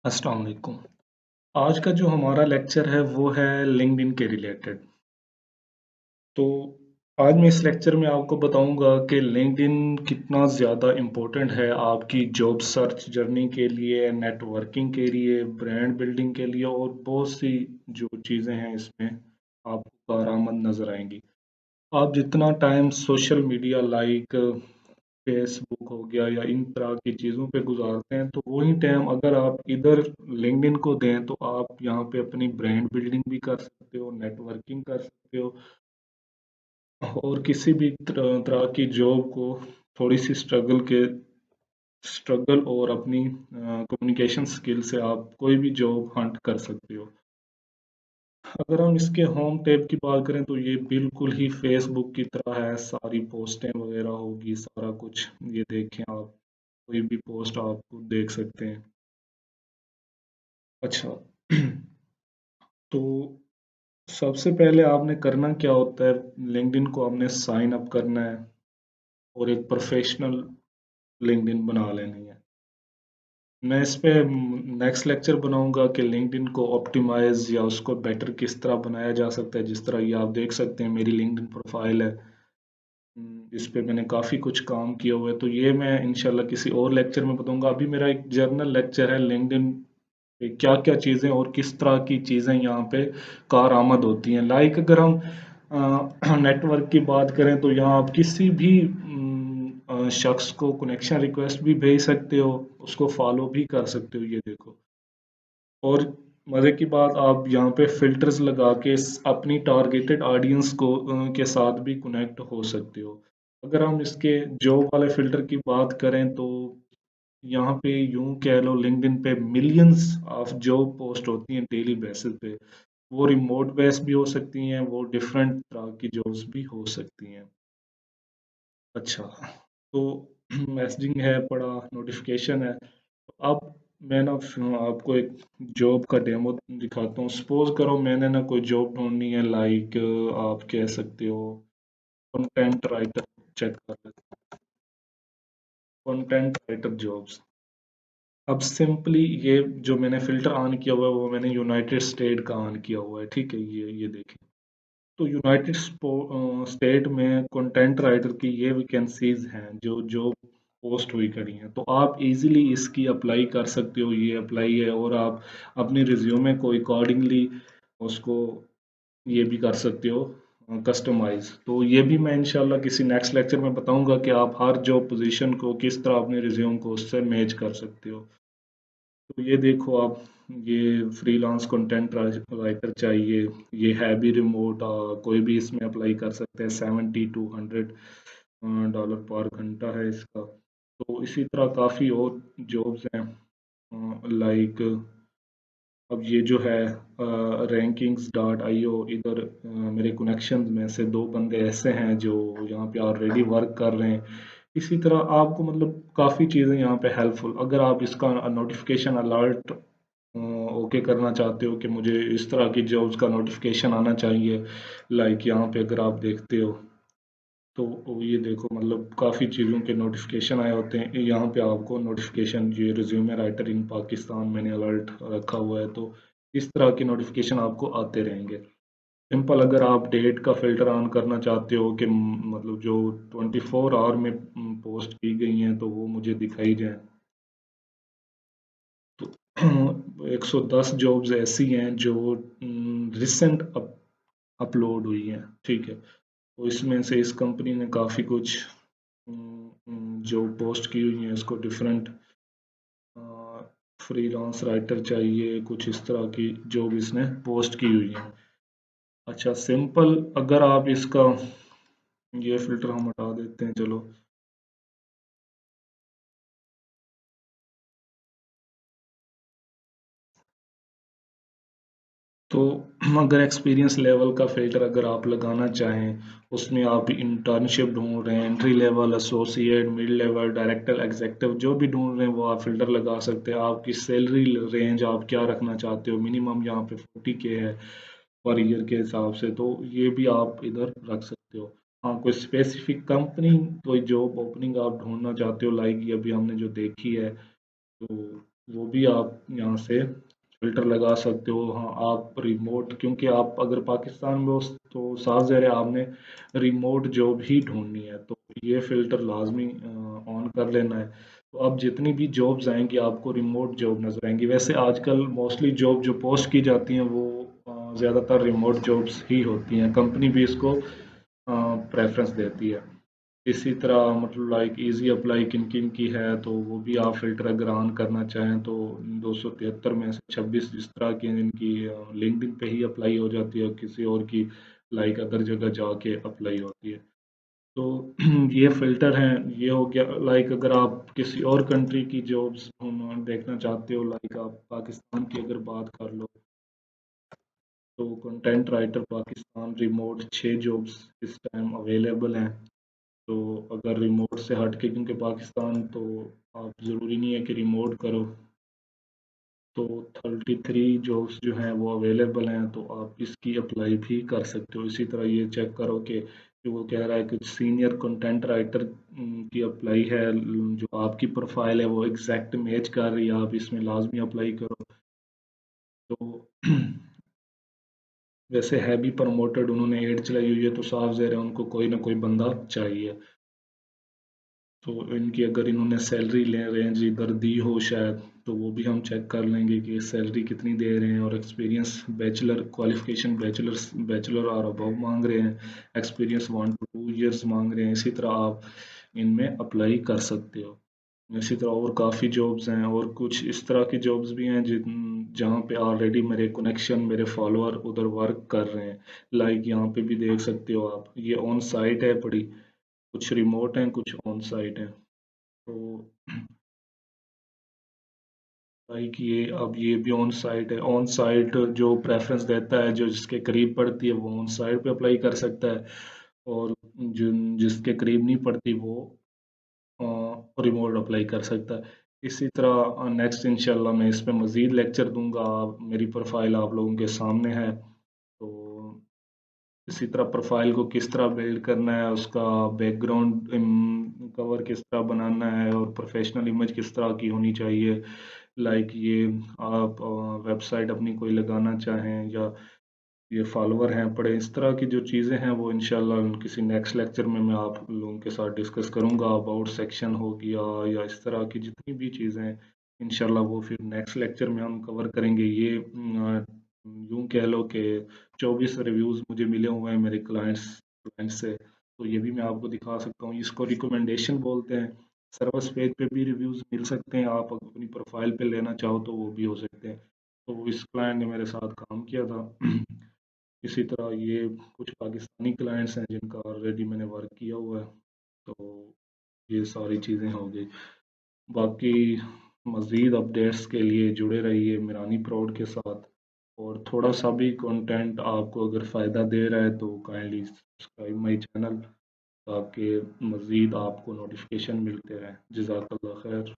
अस्सलाम वालेकुम। आज का जो हमारा लेक्चर है वो है लिंक्डइन के रिलेटेड। तो आज मैं इस लेक्चर में आपको बताऊंगा कि लिंक्डइन कितना ज़्यादा इम्पोर्टेंट है आपकी जॉब सर्च जर्नी के लिए, नेटवर्किंग के लिए, ब्रांड बिल्डिंग के लिए और बहुत सी जो चीज़ें हैं इसमें आपको कारआमद नज़र आएंगी। आप जितना time social media like Facebook हो गया या इन तरह की चीज़ों पे गुजारते हैं तो वही टाइम अगर आप इधर लिंक्डइन को दें तो आप यहाँ पे अपनी ब्रांड बिल्डिंग भी कर सकते हो, नेटवर्किंग कर सकते हो और किसी भी तरह की जॉब को थोड़ी सी स्ट्रगल और अपनी कम्युनिकेशन स्किल से आप कोई भी जॉब हंट कर सकते हो। अगर हम इसके होम टैब की बात करें तो ये बिल्कुल ही फेसबुक की तरह है, सारी पोस्टें वगैरह होगी, सारा कुछ ये देखें आप, कोई भी पोस्ट आप देख सकते हैं। अच्छा। तो सबसे पहले आपने करना क्या होता है, लिंक्डइन को आपने साइन अप करना है और एक प्रोफेशनल लिंक्डइन बना लेनी है। मैं इस पे नेक्स्ट लेक्चर बनाऊंगा कि लिंक्डइन को ऑप्टिमाइज या उसको बेटर किस तरह बनाया जा सकता है। जिस तरह ये आप देख सकते हैं मेरी लिंक्डइन प्रोफाइल है। इस पे मैंने काफ़ी कुछ काम किया हुआ है, तो ये मैं इंशाल्लाह किसी और लेक्चर में बताऊंगा। अभी मेरा एक जर्नल लेक्चर है लिंक्डइन पे क्या क्या चीज़ें और किस तरह की चीज़ें यहाँ पे कारआमद होती हैं। लाइक अगर हम नेटवर्क की बात करें तो यहाँ आप किसी भी शख्स को कनेक्शन रिक्वेस्ट भी भेज सकते हो, उसको फॉलो भी कर सकते हो, ये देखो। और मज़े की बात, आप यहाँ पे फिल्टर्स लगा के अपनी टारगेटेड ऑडियंस को के साथ भी कनेक्ट हो सकते हो। अगर हम इसके जॉब वाले फिल्टर की बात करें तो यहाँ पे यूं कह लो लिंक्डइन पे मिलियंस ऑफ जॉब पोस्ट होती हैं डेली बेसिस पे। वो रिमोट बेस भी हो सकती हैं, वो डिफरेंट तरह की जॉब्स भी हो सकती हैं। अच्छा। तो मैसेजिंग है, पड़ा नोटिफिकेशन है। अब मैं ना आपको एक जॉब का डेमो दिखाता हूँ। सपोज करो मैंने ना कोई जॉब ढूंढनी है, लाइक आप कह सकते हो कंटेंट राइटर। चेक कर लेते हैं कंटेंट राइटर जॉब्स। अब सिंपली ये जो मैंने फिल्टर ऑन किया हुआ है वो मैंने यूनाइटेड स्टेट का ऑन किया हुआ है, ठीक है। ये देखें। तो यूनाइटेड स्टेट में कंटेंट राइटर की ये वैकेंसीज हैं जो जो पोस्ट हुई करी हैं, तो आप इजीली इसकी अप्लाई कर सकते हो। ये अप्लाई है और आप अपने रिज्यूमे को अकॉर्डिंगली उसको ये भी कर सकते हो कस्टमाइज। तो ये भी मैं इंशाल्लाह किसी नेक्स्ट लेक्चर में बताऊंगा कि आप हर जॉब पोजीशन को किस तरह अपने रिज्यूम को उससे मैच कर सकते हो। तो ये देखो आप, ये फ्रीलांस कंटेंट राइटर चाहिए, ये है भी रिमोट, कोई भी इसमें अप्लाई कर सकते हैं। $70 to $100 पर घंटा है इसका। तो इसी तरह काफ़ी और जॉब्स हैं, लाइक अब ये जो है rankings.io, इधर मेरे कनेक्शन में से दो बंदे ऐसे हैं जो यहाँ पे ऑलरेडी वर्क कर रहे हैं। इसी तरह आपको मतलब काफ़ी चीज़ें यहाँ पे हेल्पफुल, अगर आप इसका नोटिफिकेशन अलर्ट ओके करना चाहते हो कि मुझे इस तरह की जॉब्स का नोटिफिकेशन आना चाहिए, लाइक यहाँ पे अगर आप देखते हो तो ये देखो मतलब काफ़ी चीज़ों के नोटिफिकेशन आए होते हैं। यहाँ पे आपको नोटिफिकेशन, ये रिज्यूमे राइटर इन पाकिस्तान मैंने अलर्ट रखा हुआ है, तो इस तरह के नोटिफिकेशन आपको आते रहेंगे। सिंपल अगर आप डेट का फिल्टर ऑन करना चाहते हो कि मतलब जो 24 आवर में पोस्ट की गई हैं तो वो मुझे दिखाई जाए, तो 110 जॉब्स ऐसी हैं जो रिसेंट अपलोड हुई हैं, ठीक है। तो इसमें से इस कंपनी ने काफ़ी कुछ जो पोस्ट की हुई है इसको डिफरेंट फ्रीलांस राइटर चाहिए, कुछ इस तरह की जॉब इसने पोस्ट की हुई है। अच्छा, सिंपल अगर आप इसका ये फिल्टर हम हटा देते हैं, चलो। तो अगर एक्सपीरियंस लेवल का फिल्टर अगर आप लगाना चाहें, उसमें आप इंटर्नशिप ढूंढ रहे हैं, entry level, associate, mid level, director, executive, जो भी ढूंढ रहे हैं वो आप फिल्टर लगा सकते हैं। आपकी सैलरी रेंज आप क्या रखना चाहते हो, मिनिमम यहाँ पे 40K है पर ईयर के हिसाब से, तो ये भी आप इधर रख सकते हो। हाँ, कोई स्पेसिफिक कंपनी, कोई जॉब ओपनिंग आप ढूंढना चाहते हो, लाइक ये अभी हमने जो देखी है, तो वो भी आप यहाँ से फ़िल्टर लगा सकते हो। हाँ, आप रिमोट, क्योंकि आप अगर पाकिस्तान में हो तो साफ ज़ाहिर है आपने रिमोट जॉब ही ढूँढनी है, तो ये फ़िल्टर लाज़मी ऑन कर लेना है। तो अब जितनी भी जॉब्स आएँगी आपको रिमोट जॉब नज़र आएँगी। वैसे आजकल मोस्टली जॉब जो पोस्ट की जाती हैं वो ज़्यादातर रिमोट जॉब्स ही होती हैं। कंपनी भी इसको प्रेफ़रेंस देती है। इसी तरह मतलब लाइक इजी अप्लाई किन किन की है, तो वो भी आप फिल्टर अगर ऑन करना चाहें तो 273 में से 26 इस तरह की हैं जिनकी लिंक्डइन पे ही अप्लाई हो जाती है, किसी और की लाइक अदर जगह जाके अप्लाई होती है। तो ये फिल्टर हैं। ये हो गया लाइक अगर आप किसी और कंट्री की जॉब्स देखना चाहते हो, लाइक आप पाकिस्तान की अगर बात कर लो, तो content writer Pakistan remote 6 jobs इस टाइम अवेलेबल हैं। तो अगर रिमोट से हट के, क्योंकि पाकिस्तान तो आप ज़रूरी नहीं है कि रिमोट करो, तो 33 जॉब्स जो हैं वो अवेलेबल हैं, तो आप इसकी अप्लाई भी कर सकते हो। इसी तरह ये चेक करो कि जो वो कह रहा है कि सीनियर कंटेंट राइटर की अप्लाई है, जो आपकी प्रोफाइल है वो एग्जैक्ट मैच कर रही है, आप इसमें लाजमी अप्लाई करो। तो वैसे है भी प्रमोटेड, उन्होंने एड चलाई हुई है, तो साफ ज़ाहिर है उनको कोई ना कोई बंदा चाहिए। तो इनकी अगर इन्होंने सैलरी ले रेंज इधर दी हो शायद, तो वो भी हम चेक कर लेंगे कि सैलरी कितनी दे रहे हैं, और एक्सपीरियंस बैचलर क्वालिफिकेशन बैचलर और अबव मांग रहे हैं, एक्सपीरियंस 1 to 2 years मांग रहे हैं। इसी तरह आप इनमें अप्लाई कर सकते हो। इसी तरह और काफ़ी जॉब्स हैं, और कुछ इस तरह की जॉब्स भी हैं जिन जहाँ पे ऑलरेडी मेरे कनेक्शन मेरे फॉलोअर उधर वर्क कर रहे हैं। लाइक यहाँ पे भी देख सकते हो आप, ये ऑन साइट है पड़ी, कुछ रिमोट हैं कुछ ऑन साइट हैं। तो लाइक ये अब ये भी ऑन साइट है। ऑन साइट जो प्रेफरेंस देता है, जो जिसके करीब पड़ती है वो ऑन साइट पे अप्लाई कर सकता है, और जिसके करीब नहीं पड़ती वो रिमोट अप्लाई कर सकता है। इसी तरह नेक्स्ट इंशाल्लाह मैं इस पे मज़ीद लेक्चर दूंगा। मेरी प्रोफाइल आप लोगों के सामने है, तो इसी तरह प्रोफाइल को किस तरह बिल्ड करना है, उसका बैकग्राउंड कवर किस तरह बनाना है, और प्रोफेशनल इमेज किस तरह की होनी चाहिए। लाइक ये आप वेबसाइट अपनी कोई लगाना चाहें, या ये फॉलोवर हैं पड़े, इस तरह की जो चीज़ें हैं वो इंशाल्लाह किसी नेक्स्ट लेक्चर में मैं आप लोगों के साथ डिस्कस करूंगा। अबाउट सेक्शन हो गया या इस तरह की जितनी भी चीज़ें हैं, इंशाल्लाह वो फिर नेक्स्ट लेक्चर में हम कवर करेंगे। ये यूं कह लो कि 24 रिव्यूज़ मुझे मिले हुए हैं मेरे क्लाइंट्स से, तो ये भी मैं आपको दिखा सकता हूँ। इसको रिकमेंडेशन बोलते हैं। सर्विस पेज पे भी रिव्यूज़ मिल सकते हैं, आप अपनी प्रोफाइल पे लेना चाहो तो वो भी हो सकते हैं। तो इस क्लाइंट ने मेरे साथ काम किया था। इसी तरह ये कुछ पाकिस्तानी क्लाइंट्स हैं जिनका ऑलरेडी मैंने वर्क किया हुआ है। तो ये सारी चीज़ें हो गई। बाकी मज़ीद अपडेट्स के लिए जुड़े रहिए मिरानी प्राउड के साथ, और थोड़ा सा भी कंटेंट आपको अगर फ़ायदा दे रहा है तो काइंडली सब्सक्राइब माई चैनल, ताकि मज़ीद आपको नोटिफिकेशन मिलते रहें। जज़ाकल्लाह खैर।